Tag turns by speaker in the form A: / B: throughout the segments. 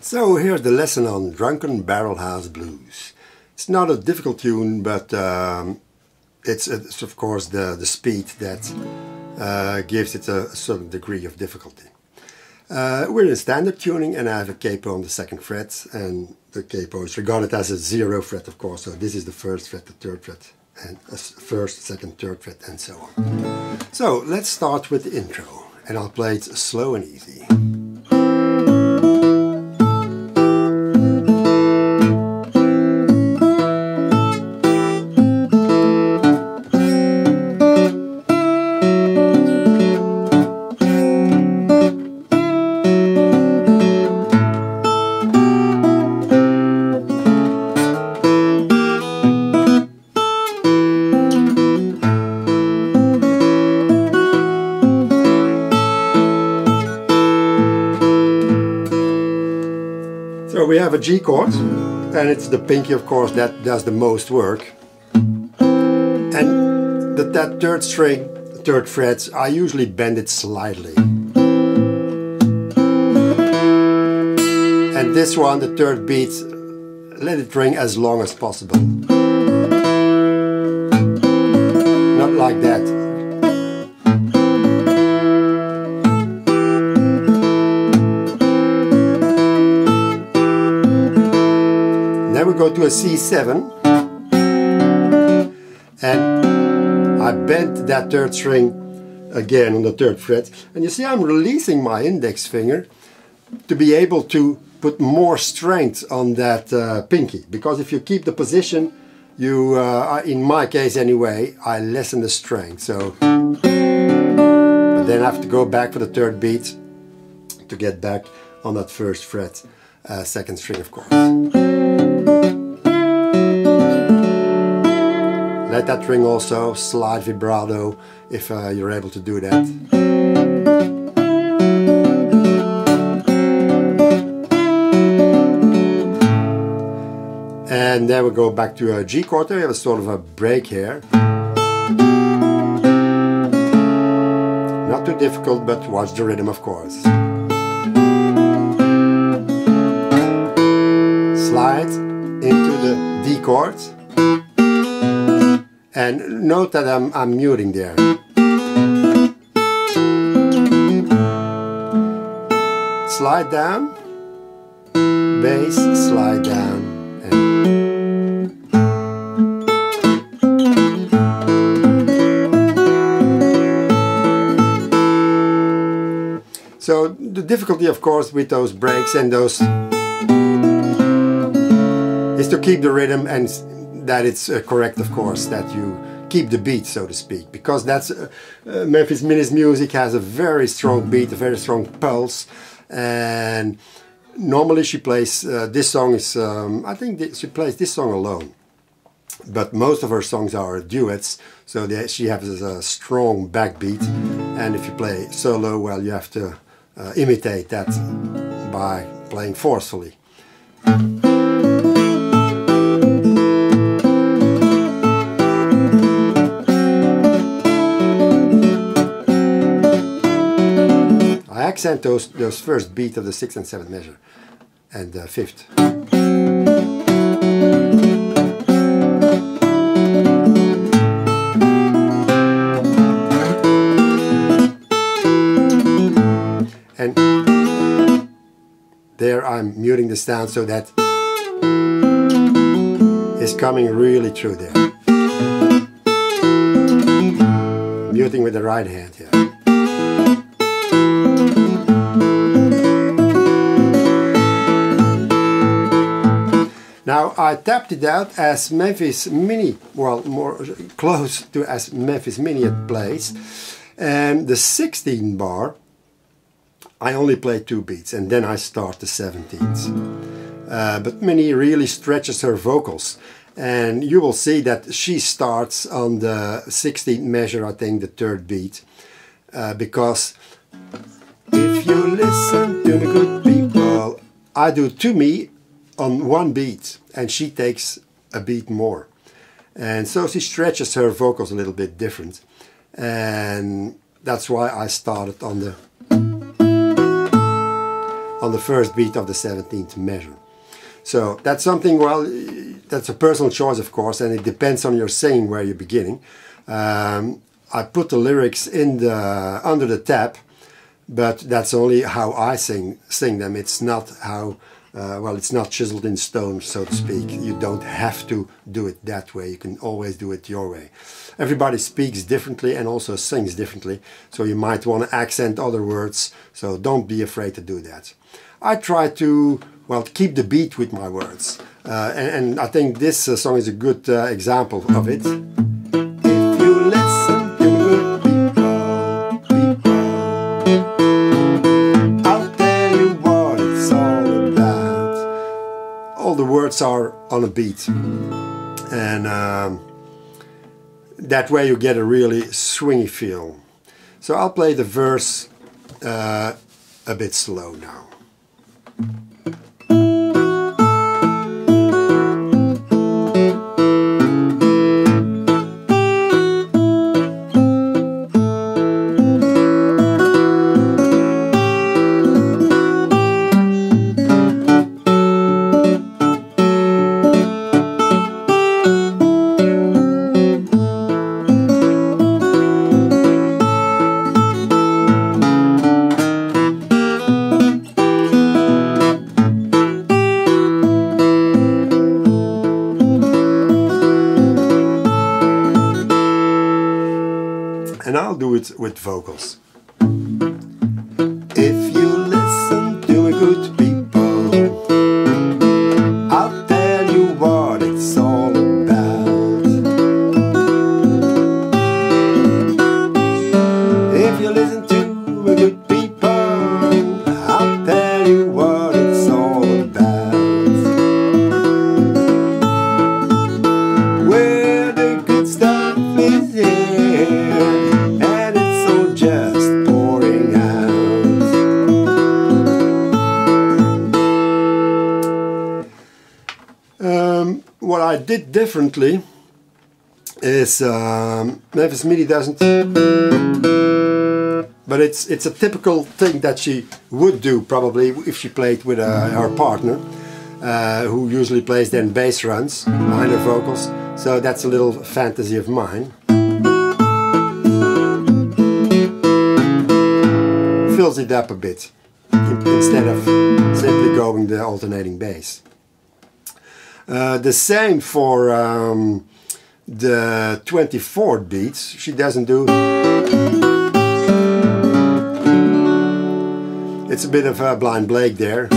A: So here's the lesson on Drunken Barrelhouse Blues. It's not a difficult tune, but it's of course the speed that gives it a certain degree of difficulty. We're in standard tuning and I have a capo on the 2nd fret, and the capo is regarded as a 0 fret, of course, so this is the 1st fret, the 3rd fret, and a 1st, 2nd, 3rd fret, and so on. So let's start with the intro, and I'll play it slow and easy. So we have a G chord, and it's the pinky, of course, that does the most work. And that 3rd string, 3rd fret, I usually bend it slightly. And this one, the 3rd beat, let it ring as long as possible. Not like that. Then we go to a C7, and I bend that 3rd string again on the 3rd fret, and you see I'm releasing my index finger to be able to put more strength on that pinky, because if you keep the position, you, in my case anyway, I lessen the strength. So, but then I have to go back for the 3rd beat to get back on that 1st fret, 2nd string, of course. Let that ring also, slight vibrato if you're able to do that. And then we go back to a G chord. We have a sort of a break here. Not too difficult, but watch the rhythm, of course. Slide into the D chord. And note that I'm muting there. Slide down, bass, slide down. So the difficulty, of course, with those breaks and those is to keep the rhythm, and that it's correct, of course, that you keep the beat, so to speak, because that's Memphis Minnie's music has a very strong beat, a very strong pulse, and normally she plays this song is I think she plays this song alone, but most of her songs are duets, so she has a strong backbeat, and if you play solo, well, you have to imitate that by playing forcefully. I accent those first beat of the 6th and 7th measure and the 5th. And there I'm muting this down so that it's coming really through there. Muting with the right hand here. Now I tapped it out as Memphis Minnie, well, more close to as Memphis Minnie plays, and the 16 bar I only play 2 beats and then I start the 17th. But Minnie really stretches her vocals, and you will see that she starts on the 16th measure, I think the 3rd beat, because if you listen to me, good people, I do to me on 1 beat and she takes a beat more, and so she stretches her vocals a little bit different, and that's why I started on the on the first beat of the 17th measure. So that's something, well, that's a personal choice, of course, and it depends on your singing where you're beginning. I put the lyrics in the under the tab, but that's only how I sing them. It's not how, well, it's not chiseled in stone, so to speak. You don't have to do it that way. You can always do it your way. Everybody speaks differently and also sings differently, so you might want to accent other words, so don't be afraid to do that. I try to, well, keep the beat with my words, and I think this song is a good example of it. If you listen to good people, I'll tell you what it's all about. All the words are on a beat, and that way you get a really swingy feel. So I'll play the verse a bit slow now. And I'll do it with vocals. If you listen to a good people, I'll tell you what it's all about. If you listen to a good people, I'll tell you what it's all about. Where the good stuff is here, just pouring out. What I did differently is Memphis Mini doesn't, but it's a typical thing that she would do probably if she played with her partner, who usually plays then bass runs behind her vocals. So that's a little fantasy of mine. Fills it up a bit instead of simply going the alternating bass. The same for the 24th beats. She doesn't do. It's a bit of a Blind Blake there.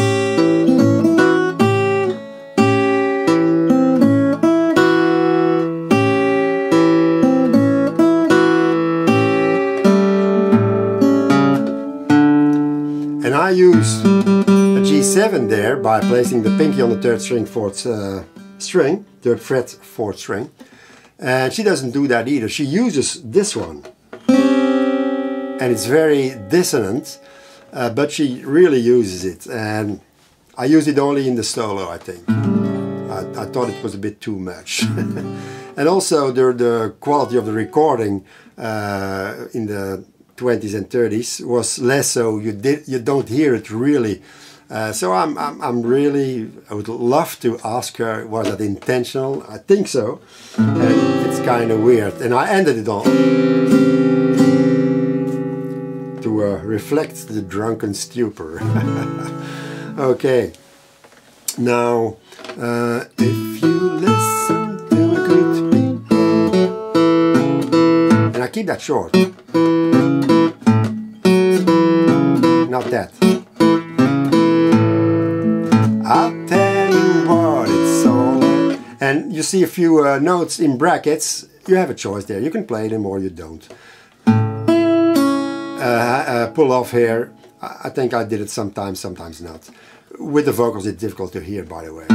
A: And I use a G7 there by placing the pinky on the third string, third fret, fourth string. And she doesn't do that either. She uses this one. And it's very dissonant, but she really uses it. And I use it only in the solo, I think. I thought it was a bit too much. And also the quality of the recording in the 20s and 30s was less, so you don't hear it really. So I'm really, I would love to ask her, was that intentional? I think so, and it's kind of weird. And I ended it on to reflect the drunken stupor. Okay, now if you listen to a good people, and I keep that short. Not that. I'll tell you what it's all about. And you see a few notes in brackets. You have a choice there. You can play them or you don't. Pull off here. I think I did it sometimes, sometimes not. With the vocals it's difficult to hear, by the way.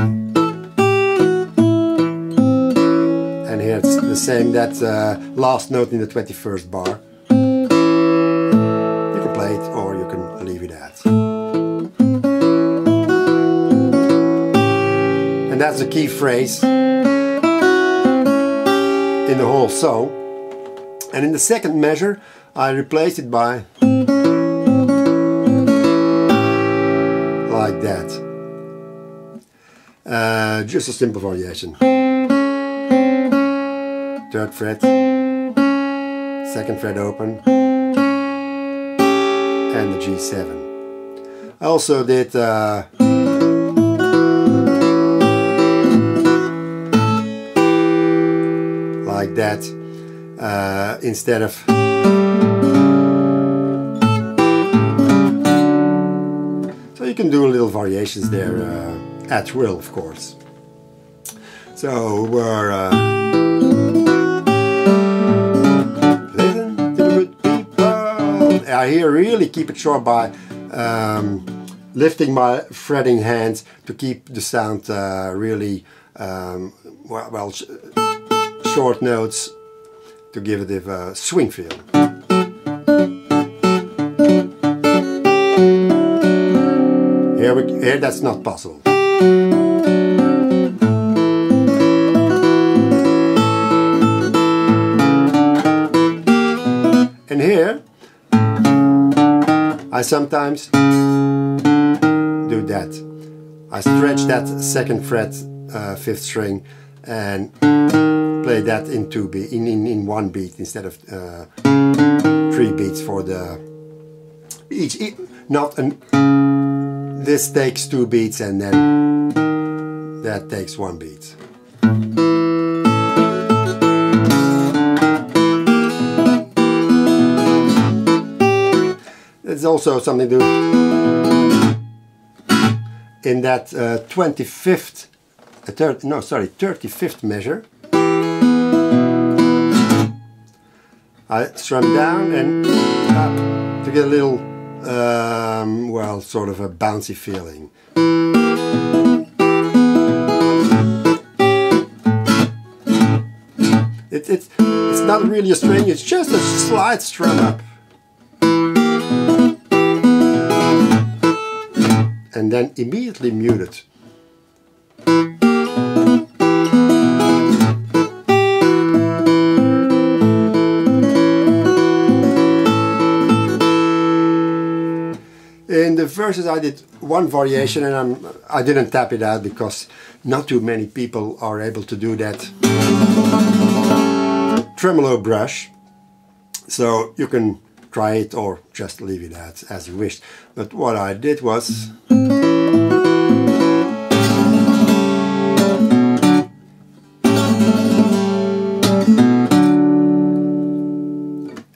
A: And here it's the same, that last note in the 21st bar. You can play it or you can leave it at. And that's the key phrase in the whole song. And in the second measure I replaced it by like that. Just a simple variation. 3rd fret, 2nd fret open, and the G7. I also did like that instead of so you can do little variations there at will, of course. So we're listen to the good people. I here really keep it short by lifting my fretting hands to keep the sound really short notes to give it a swing feel. Here that's not possible. And here I sometimes do that. I stretch that 2nd fret 5th string and play that in one beat instead of 3 beats for the each. This takes 2 beats and then that takes 1 beat. There's also something to in that 35th measure. I strum down and up to get a little, well, sort of a bouncy feeling. It's not really a string, it's just a slight strum up. And then immediately mute it. In the verses I did one variation and I didn't tap it out because not too many people are able to do that tremolo brush. So you can try it or just leave it out as you wish. But what I did was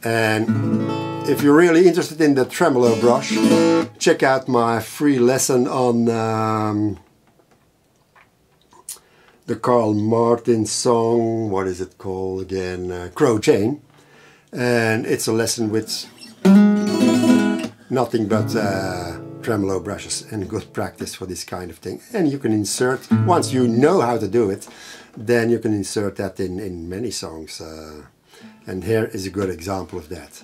A: and if you're really interested in the tremolo brush, check out my free lesson on the Carl Martin song, what is it called again, Crow Chain. And it's a lesson with nothing but tremolo brushes and good practice for this kind of thing. And you can insert, once you know how to do it, then you can insert that in many songs. And here is a good example of that.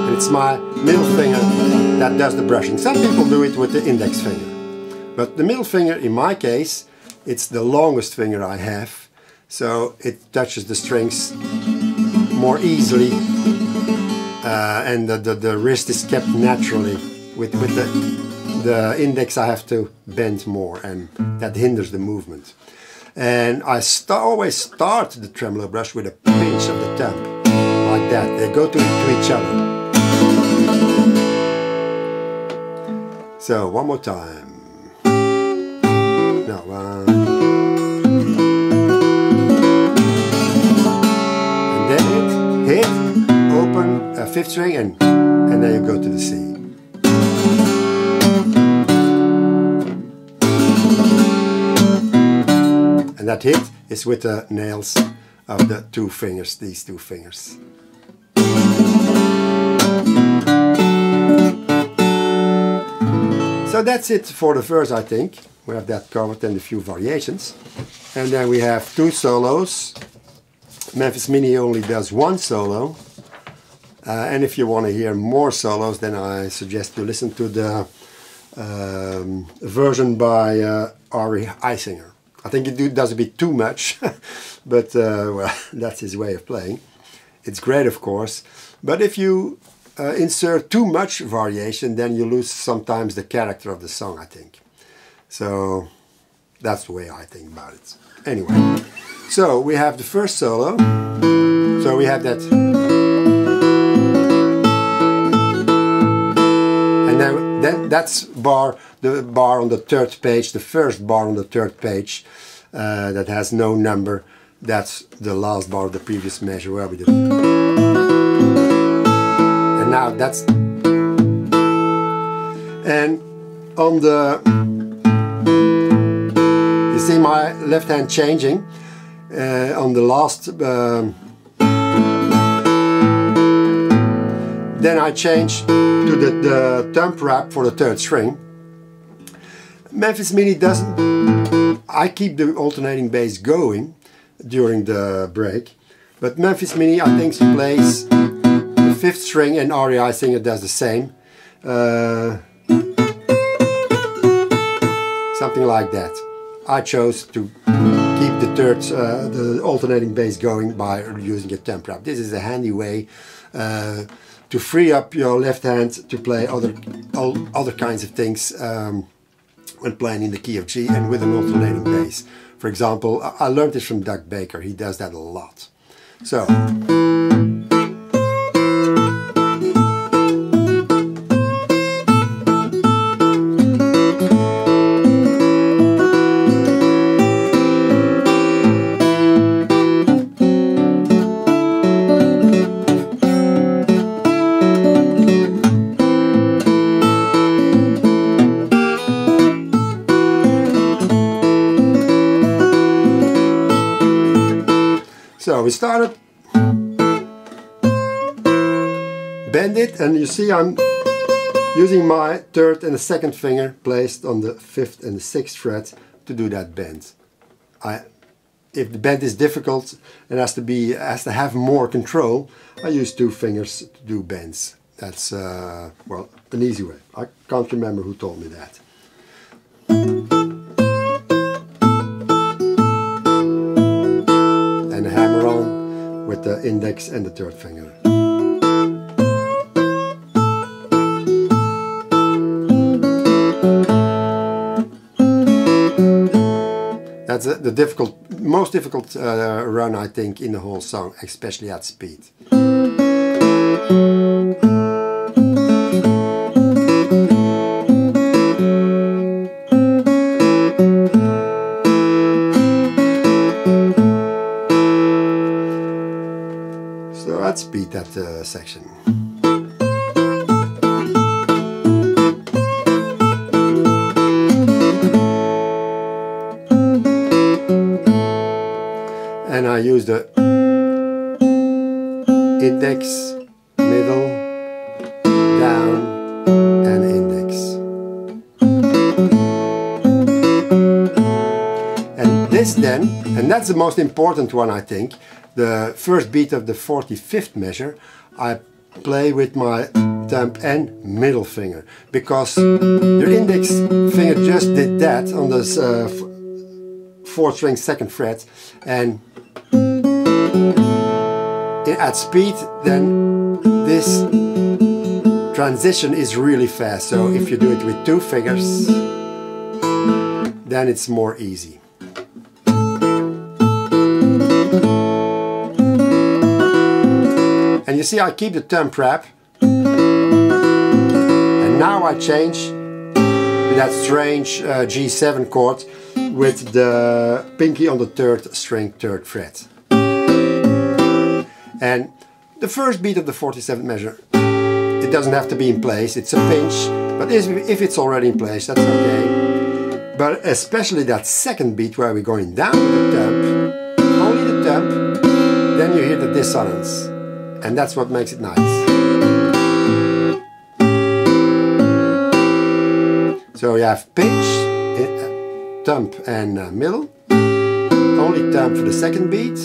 A: And it's my middle finger that does the brushing. Some people do it with the index finger. But the middle finger, in my case, it's the longest finger I have, so it touches the strings more easily, and the wrist is kept naturally. With the index I have to bend more, and that hinders the movement. And I always start the tremolo brush with a pinch of the thumb, like that. They go to each other. So one more time. No, and then hit, open a 5th string, and then you go to the C. And that hit is with the nails of the 2 fingers, these 2 fingers. So that's it for the verse, I think. We have that covered and a few variations. And then we have 2 solos. Memphis Mini only does 1 solo. And if you want to hear more solos, then I suggest you listen to the version by Ari Eisinger. I think it does a bit too much, but well, that's his way of playing. It's great, of course. But if you insert too much variation, then you lose sometimes the character of the song, I think. So that's the way I think about it. Anyway, so we have the first solo. So we have that. And then that's the bar on the third page, the first bar on the third page that has no number. That's the last bar of the previous measure where we did. And now that's. And on the. You see my left hand changing on the last. Then I change to the thumb wrap for the third string. Memphis Mini doesn't. I keep the alternating bass going during the break, but Memphis Mini I think plays the fifth string, and REI Singer does the same. Something like that. I chose to keep the alternating bass going by using a thumb wrap. This is a handy way to free up your left hand to play other kinds of things when playing in the key of G and with an alternating bass. For example, I learned this from Doug Baker. He does that a lot. So. So we started, bend it, and you see I'm using my third and the second finger placed on the fifth and the sixth fret to do that bend. If the bend is difficult and has to have more control, I use two fingers to do bends. That's well, an easy way. I can't remember who told me that. Hammer on with the index and the third finger. That's the most difficult run I think in the whole song, especially at speed. So let's beat that section. And I use the index, middle, down, and index. And this then, and that's the most important one I think, the first beat of the 45th measure, I play with my thumb and middle finger, because your index finger just did that on this 4th string 2nd fret, and at speed then this transition is really fast. So if you do it with two fingers, then it's more easy. And you see I keep the thumb wrap, and now I change to that strange G7 chord with the pinky on the 3rd string 3rd fret. And the first beat of the 47th measure, it doesn't have to be in place, it's a pinch, but if it's already in place, that's okay. But especially that second beat where we're going down with the thumb, only the thumb, then you hear the dissonance. And that's what makes it nice. So you have pinch, thumb and middle, only thumb for the second beat,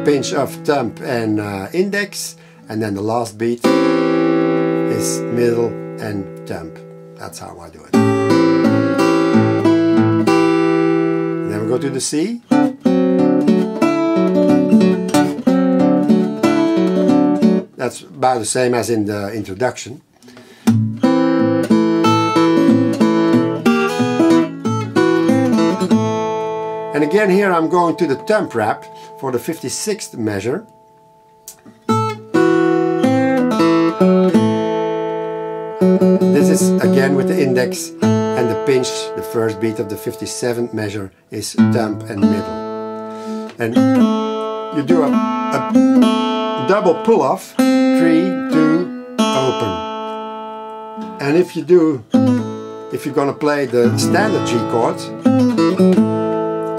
A: pinch of thumb and index, and then the last beat is middle and thumb. That's how I do it. And then we go to the C. That's about the same as in the introduction. And again here I'm going to the thumb wrap for the 56th measure. This is again with the index and the pinch. The first beat of the 57th measure is thumb and middle. And you do a double pull off, 3, 2, open. And if you're gonna play the standard G chord,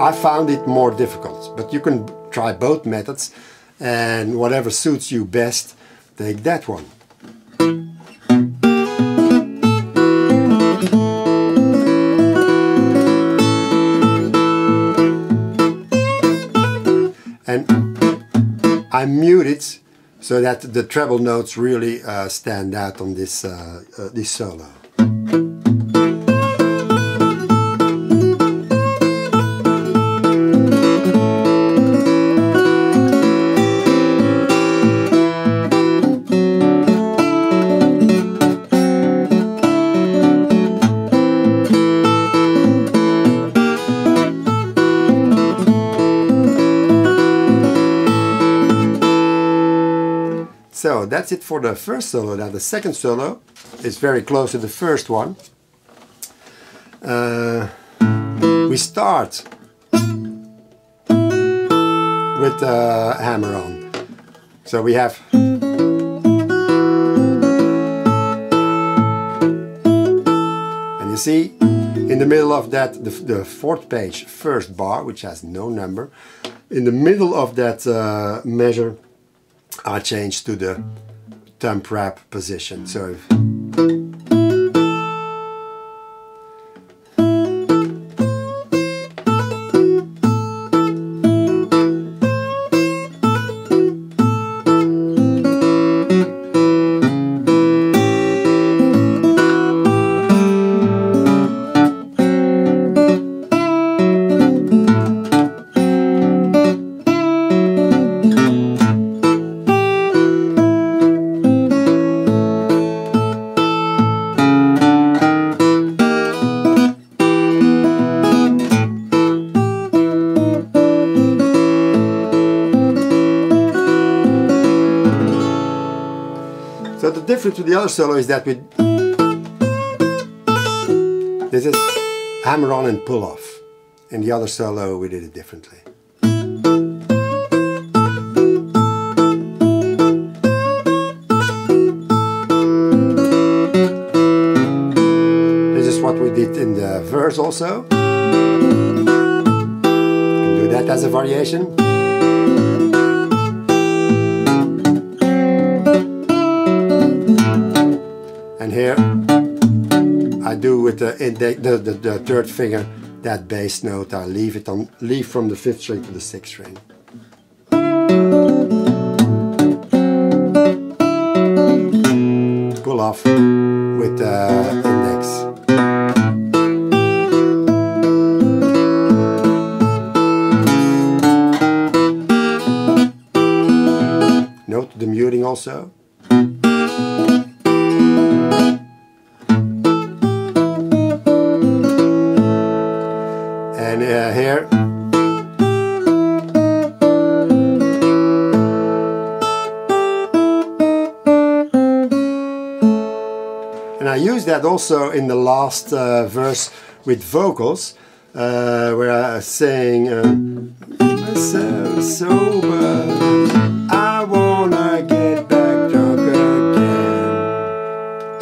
A: I found it more difficult, but you can try both methods, and whatever suits you best, take that one. And I mute it so that the treble notes really stand out on this solo. So that's it for the first solo. Now the second solo is very close to the first one. We start with the hammer on. So we have and you see in the middle of that the fourth page, first bar, which has no number, in the middle of that measure I change to the thumb wrap position. So the difference to the other solo is that this is hammer on and pull off. In the other solo we did it differently. This is what we did in the verse also. You can do that as a variation. And here I do with the third finger that bass note. I leave from the 5th string to the 6th string. Pull off with the index. Note the muting also. And here and I use that also in the last verse with vocals, where I sing so sober, I wanna get back drunk again,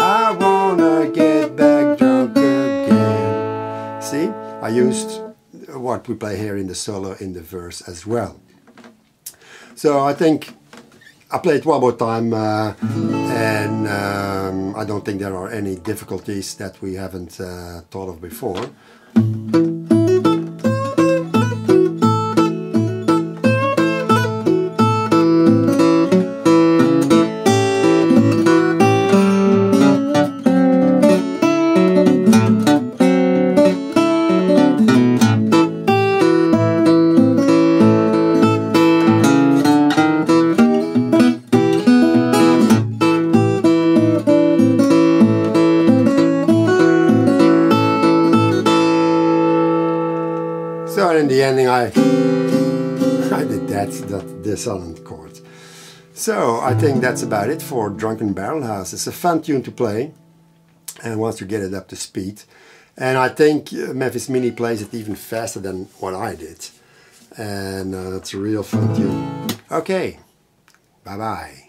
A: I wanna get back drunk again. See, I used what we play here in the solo in the verse as well. So I think I play it one more time, and I don't think there are any difficulties that we haven't thought of before. at that dissonant chord. So I think that's about it for Drunken Barrelhouse. It's a fun tune to play, and once you get it up to speed. And I think Memphis Mini plays it even faster than what I did. And it's a real fun tune. Okay, bye bye.